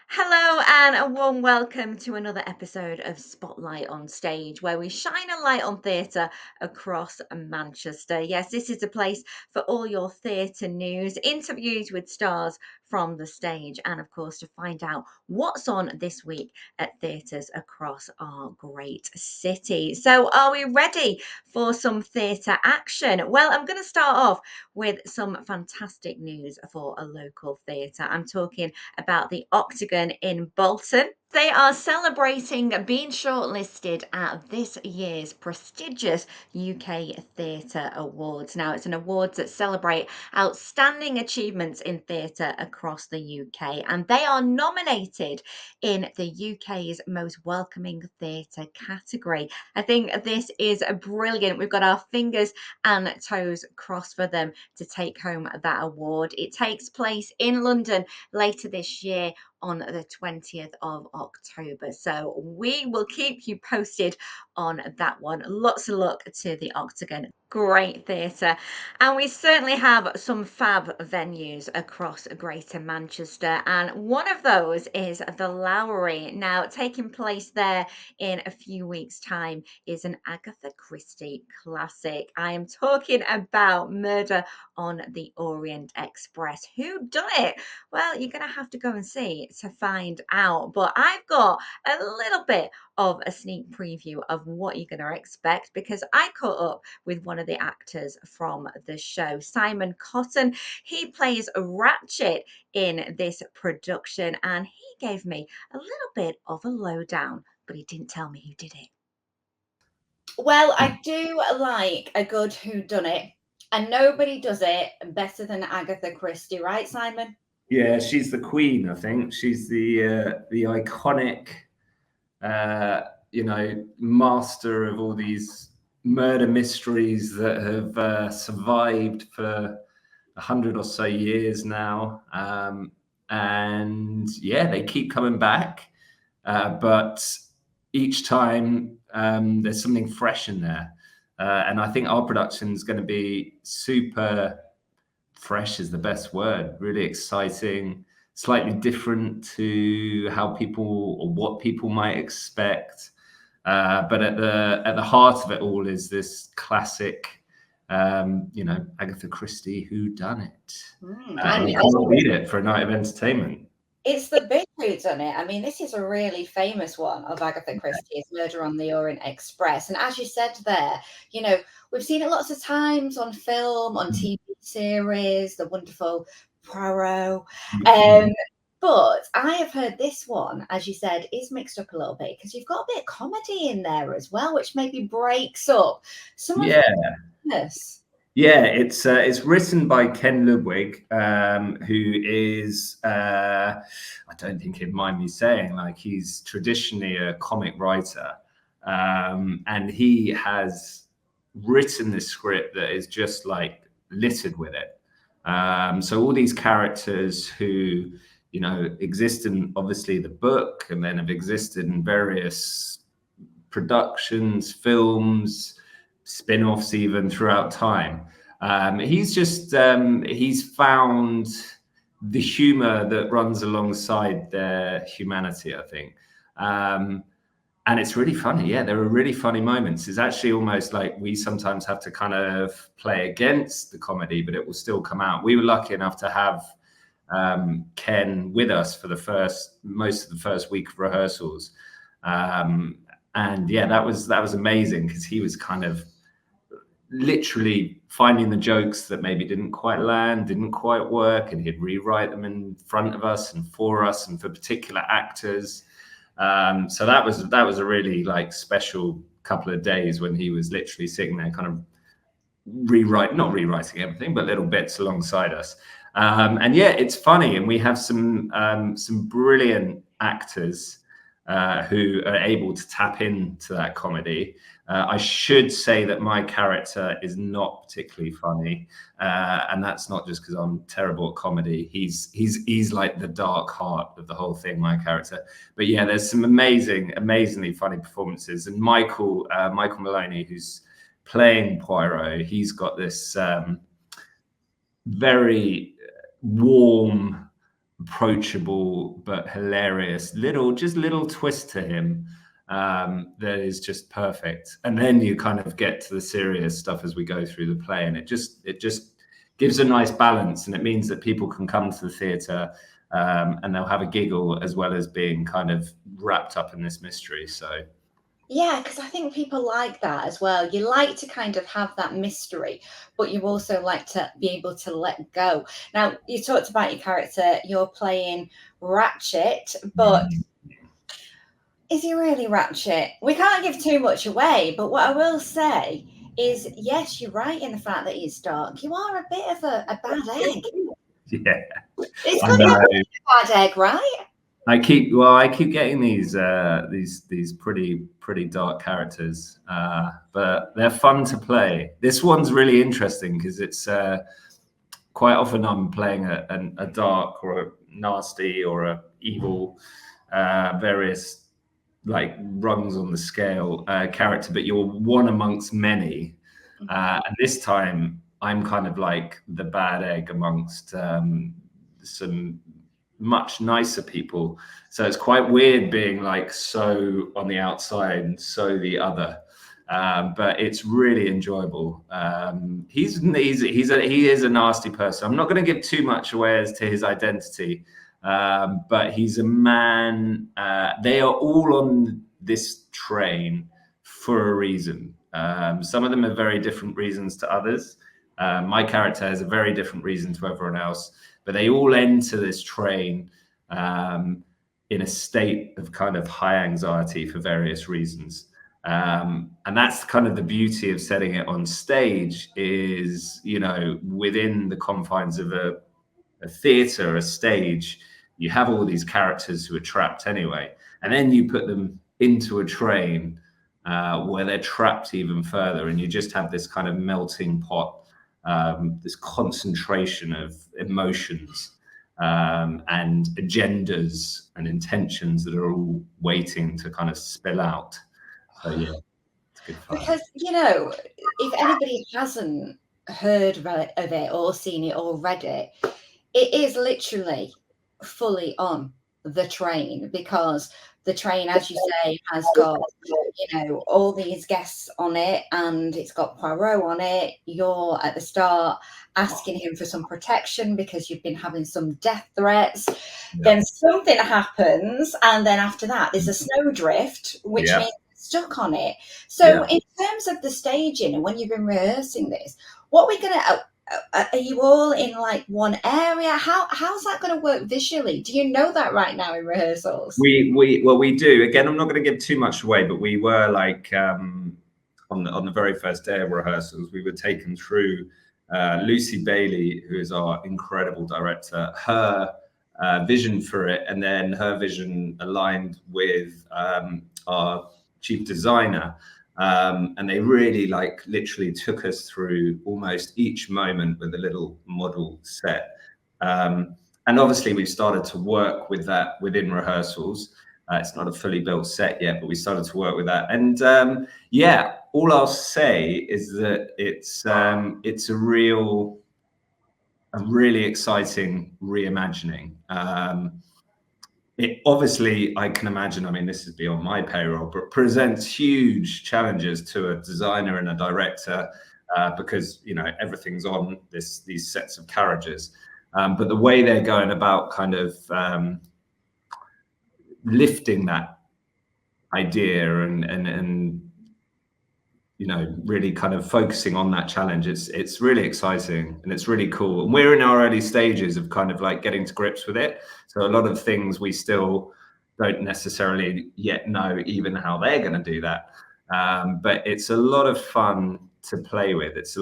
Hello, and a warm welcome to another episode of Spotlight on Stage, where we shine a light on theatre across Manchester. Yes, this is a place for all your theatre news, interviews with stars from the stage, and of course, to find out what's on this week at theatres across our great city. So, are we ready for some theatre action? Well, I'm going to start off with some fantastic news for a local theatre. I'm talking about the Octagon in Bolton. They are celebrating being shortlisted at this year's prestigious UK Theatre Awards. Now, it's an awards that celebrate outstanding achievements in theatre across the UK, and they are nominated in the UK's most welcoming theatre category. I think this is brilliant. We've got our fingers and toes crossed for them to take home that award. It takes place in London later this year on the 20th of October. So we will keep you posted on that one. Lots of luck to the Octagon. Great theatre. And we certainly have some fab venues across Greater Manchester. And one of those is the Lowry. Now, taking place there in a few weeks' time is an Agatha Christie classic. I am talking about Murder on the Orient Express. Who done it? Well, you're going to have to go and see to find out. But I've got a little bit of a sneak preview of what you're going to expect because I caught up with one of the actors from the show, Simon Cotton. He plays Ratchet in this production and he gave me a little bit of a lowdown, but he didn't tell me who did it. Well, I do like a good whodunnit, and nobody does it better than Agatha Christie, right, Simon? Yeah, she's the queen. I think she's the iconic, master of all these murder mysteries that have survived for 100 or so years now. And yeah, they keep coming back, but each time there's something fresh in there. And I think our production is going to be super fresh is the best word, really exciting, slightly different to how people or what people might expect. But at the heart of it all is this classic, Agatha Christie whodunit. And you can't beat it for a night of entertainment. It's the big whodunit. I mean, this is a really famous one of Agatha Christie's Murder on the Orient Express. And as you said there, we've seen it lots of times on film, on TV series, the wonderful Poirot. But I have heard this one, as you said, is mixed up a little bit because you've got a bit of comedy in there as well, which maybe breaks up some of the business. Yeah, it's written by Ken Ludwig, who is, I don't think he'd mind me saying, like, he's traditionally a comic writer. And he has written this script that is just like littered with it. So all these characters who, exist in obviously the book and then have existed in various productions, films, spin-offs even throughout time. He's found the humor that runs alongside their humanity, I think. And it's really funny. Yeah, there are really funny moments. It's actually almost like we sometimes have to kind of play against the comedy, but it will still come out. We were lucky enough to have Ken with us for most of the first week of rehearsals. And yeah, that was amazing because he was kind of literally finding the jokes that maybe didn't quite land, didn't quite work, and he'd rewrite them in front of us and for us and for particular actors. So that was a really special couple of days when he was literally sitting there kind of not rewriting everything, but little bits alongside us. And yeah, it's funny. And we have some brilliant actors who are able to tap into that comedy. I should say that my character is not particularly funny, and that's not just because I'm terrible at comedy. He's like the dark heart of the whole thing, my character. But yeah, there's some amazingly funny performances. And Michael Maloney, who's playing Poirot, he's got this very warm approachable but hilarious little twist to him that is just perfect. And then you kind of get to the serious stuff as we go through the play, and it just gives a nice balance, and it means that people can come to the theatre and they'll have a giggle as well as being kind of wrapped up in this mystery. So yeah, because I think people like that as well. You like to kind of have that mystery, but you also like to be able to let go. Now, you talked about your character, you're playing Ratchet, but is he really Ratchet? We can't give too much away, but what I will say is, yes, you're right in the fact that he's dark. You are a bit of a bad egg. yeah, It's I good to know. be a bad egg, right? I keep getting these pretty dark characters, but they're fun to play. This one's really interesting because it's quite often I'm playing a dark or a nasty or a evil, various like rungs on the scale character, but you're one amongst many. And this time I'm kind of like the bad egg amongst some much nicer people. So it's quite weird being like so on the outside and so the other. But it's really enjoyable. He is a nasty person. I'm not going to give too much away as to his identity, but he's a man. They are all on this train for a reason. Some of them are very different reasons to others. My character has a very different reason to everyone else, but they all enter this train in a state of kind of high anxiety for various reasons. And that's kind of the beauty of setting it on stage is, you know, within the confines of a theatre, a stage, you have all these characters who are trapped anyway. And then you put them into a train where they're trapped even further. And you just have this kind of melting pot, this concentration of emotions and agendas and intentions that are all waiting to kind of spill out. So yeah, it's good fun. Because, you know, if anybody hasn't heard of it or seen it or read it, it is literally fully on the train, because the train, as you say, has got, you know, all these guests on it, and it's got Poirot on it. You're at the start asking him for some protection because you've been having some death threats. Yeah. Then something happens, and then after that, there's a snowdrift, which means stuck on it. So in terms of the staging and when you've been rehearsing this, what we're going to are you all in like one area? How's that going to work visually? Do you know that right now in rehearsals? We do. Again, I'm not going to give too much away, but we were like on the very first day of rehearsals, we were taken through Lucy Bailey, who is our incredible director, her vision for it, and then her vision aligned with our chief designer. And they really like literally took us through almost each moment with a little model set. And obviously we've started to work with that within rehearsals. It's not a fully built set yet, but we started to work with that. And yeah, all I'll say is that it's a really exciting reimagining. It obviously, I can imagine, I mean, this is beyond my payroll, but presents huge challenges to a designer and a director because, you know, everything's on these sets of carriages. But the way they're going about kind of lifting that idea and you know, really kind of focusing on that challenge, it's really exciting and it's really cool. And we're in our early stages of kind of like getting to grips with it. So a lot of things we still don't necessarily yet know even how they're going to do that. But it's a lot of fun to play with. It's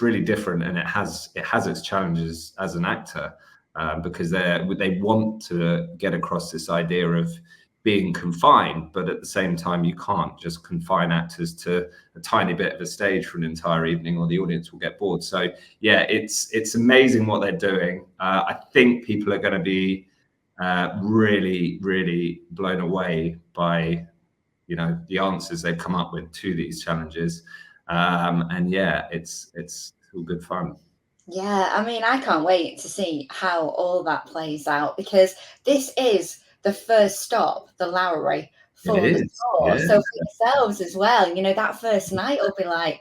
really different, and it has its challenges as an actor because they want to get across this idea of being confined, but at the same time, you can't just confine actors to a tiny bit of a stage for an entire evening, or the audience will get bored. So yeah, it's amazing what they're doing. I think people are going to be really, really blown away by, you know, the answers they've come up with to these challenges. And yeah, it's all good fun. Yeah, I mean, I can't wait to see how all that plays out, because this is the first stop, the Lowry, It for the is, tour. yeah, So for yourselves as well, that first night will be like,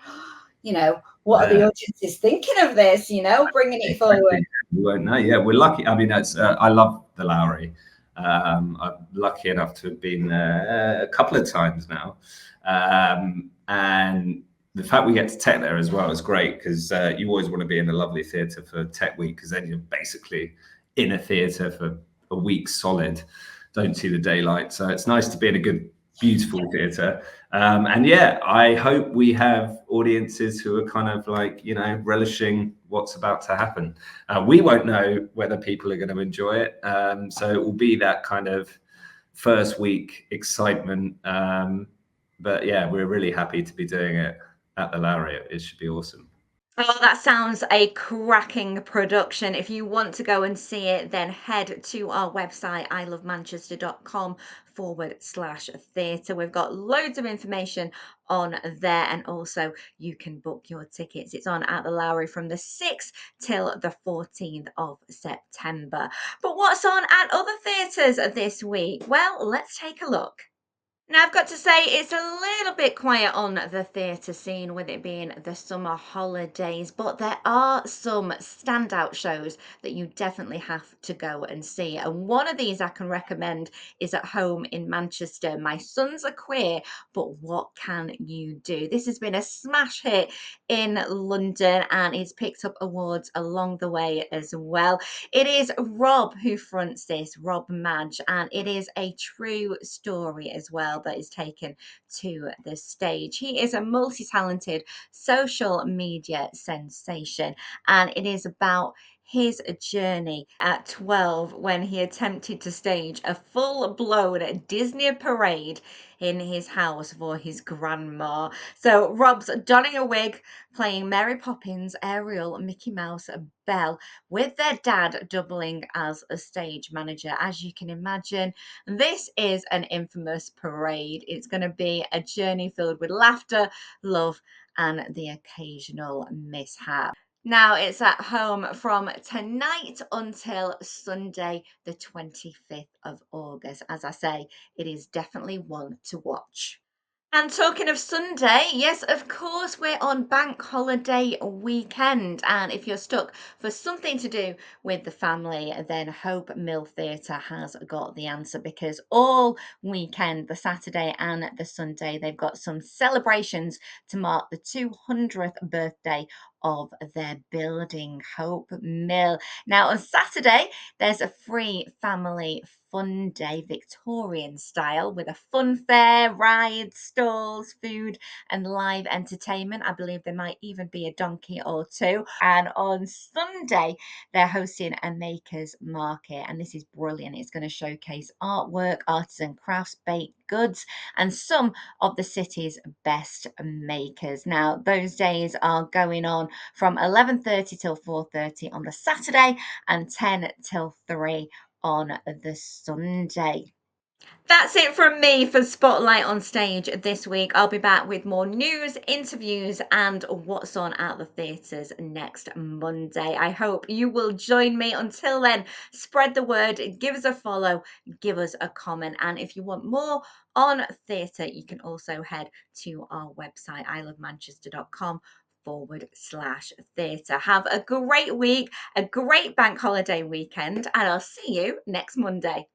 what are the yeah. audiences thinking of this, bringing it forward? Exactly. We won't know. Yeah, we're lucky. I mean, I love the Lowry. I'm lucky enough to have been there a couple of times now, and the fact we get to tech there as well is great, because you always want to be in a lovely theatre for Tech Week, because then you're basically in a theatre for a week solid, don't see the daylight. So it's nice to be in a good, beautiful theatre. And yeah, I hope we have audiences who are kind of like, relishing what's about to happen. We won't know whether people are going to enjoy it. So it will be that kind of first week excitement. But yeah, we're really happy to be doing it at the Lowry. It should be awesome. Oh, that sounds a cracking production. If you want to go and see it, then head to our website, ilovemanchester.com/theatre. We've got loads of information on there, and also you can book your tickets. It's on at the Lowry from the 6th till the 14th of September. But what's on at other theatres this week? Well, let's take a look. Now, I've got to say, it's a little bit quiet on the theatre scene with it being the summer holidays, but there are some standout shows that you definitely have to go and see. And one of these I can recommend is at home in Manchester. My sons are queer, but what can you do? This has been a smash hit in London, and it's picked up awards along the way as well. It is Rob who fronts this, Rob Madge, and it is a true story as well that is taken to the stage. He is a multi-talented social media sensation, and it is about his journey at 12 when he attempted to stage a full-blown Disney parade in his house for his grandma. So Rob's donning a wig, playing Mary Poppins, Ariel, Mickey Mouse, and Belle, with their dad doubling as a stage manager. As you can imagine, this is an infamous parade. It's going to be a journey filled with laughter, love, and the occasional mishap. Now it's at home from tonight until Sunday, the 25th of August. As I say, it is definitely one to watch. And talking of Sunday, yes, of course, we're on bank holiday weekend. And if you're stuck for something to do with the family, then Hope Mill Theatre has got the answer, because all weekend, the Saturday and the Sunday, they've got some celebrations to mark the 200th birthday of their building, Hope Mill. Now, on Saturday, there's a free family fun day, Victorian style, with a fun fair, rides, stalls, food, and live entertainment. I believe there might even be a donkey or two. And on Sunday, they're hosting a makers market, and this is brilliant. It's going to showcase artwork, artisan crafts, baked goods, and some of the city's best makers. Now, those days are going on from 11:30 till 4:30 on the Saturday, and 10 till 3 on the Sunday. That's it from me for Spotlight on Stage this week. I'll be back with more news, interviews, and what's on at the theatres next Monday. I hope you will join me. Until then, spread the word, give us a follow, give us a comment. And if you want more on theatre, you can also head to our website, ilovemanchester.com/theatre. Have a great week, a great bank holiday weekend, and I'll see you next Monday.